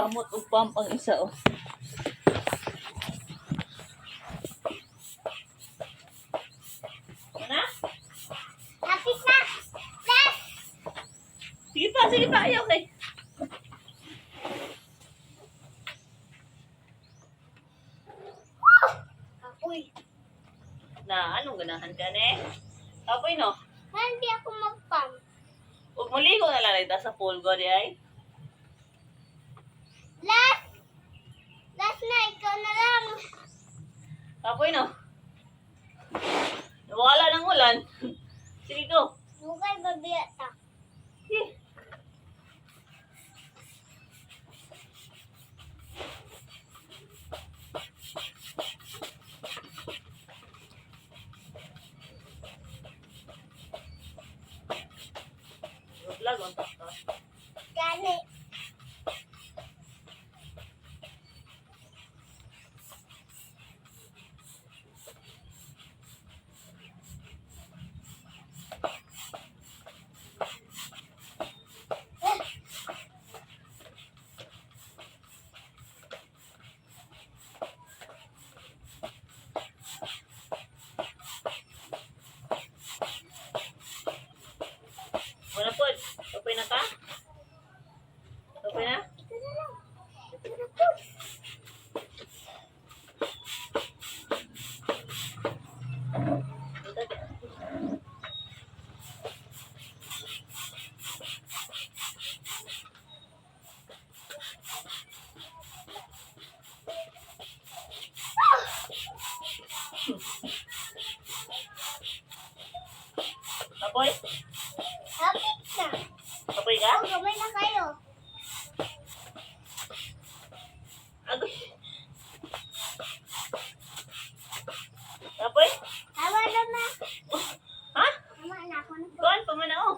Kamot o pump ang isa oh. Ano? Lapis na! Yes! Sige pa, ayaw kay. Apoy. Na, anong ganahan ka ne? Apoy no? Hindi ako mag-pump. Huwag mo ligo na lang ito sa pool ko di ay. Last! Last na, ikaw na lang. Apoy no? Nawala ng ulan. Sige go. Bukay babiya ta. Sige. Vlog on top to. Gani. Wala po. Okay na ka? Okay na? Ito na lang. Ito na po. Apoy? Lapis na. Apoy ka? Oh, gamay na kayo. Agoy. Apoy? Tama na na. Ha? Tama na ako na po. Kuhan pa man ako.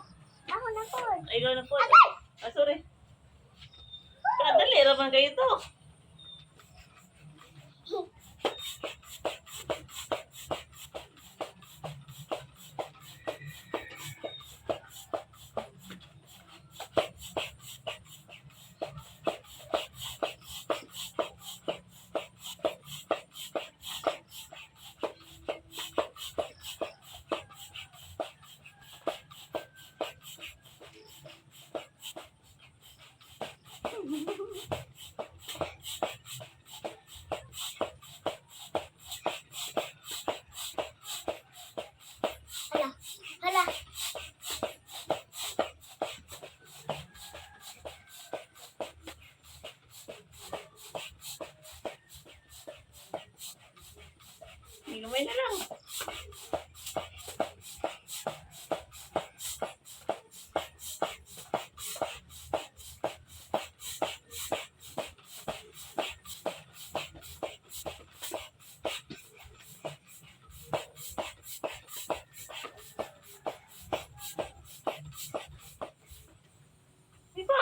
Ako na po. Ay, ikaw na po. Agay! Ah, sorry. Kadali raman kayo to. Hala. Hala. Hinumay na lang. Di ba?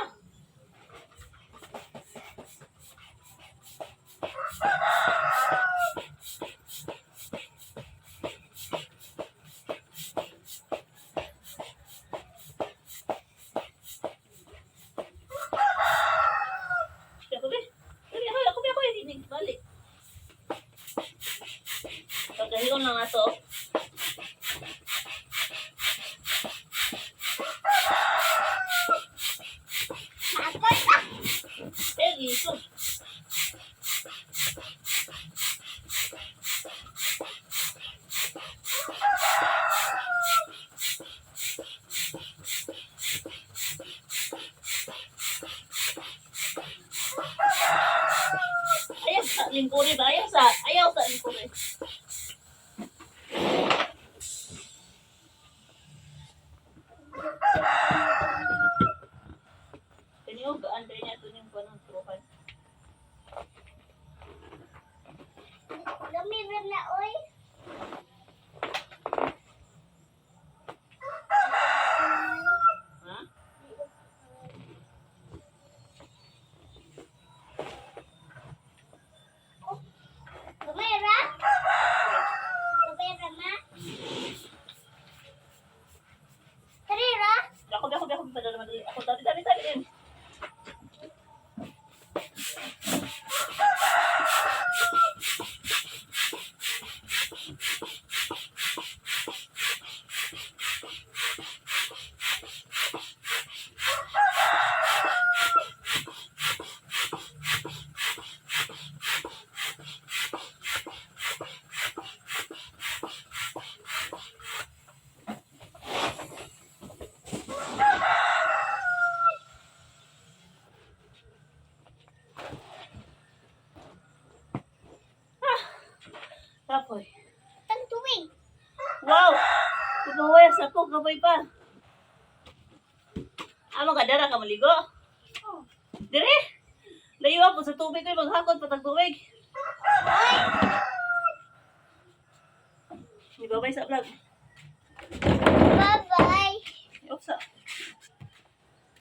Ako, hindi balik. Pagkahigon lang nga to. Apoy pa. Eh, giso. Ayaw sa lingkuri ba? Ayaw sa lingkuri. Kaniyo, gaan kayo niya ito yung panong trukan. Lumiran na, oy. Ha? Wow! Ipawaya sa po, kaboy pa. Amo ka, dara ka maligo? Dire? Layuan po sa tubig ko, maghakot patag tubig. Ibabay sa vlog.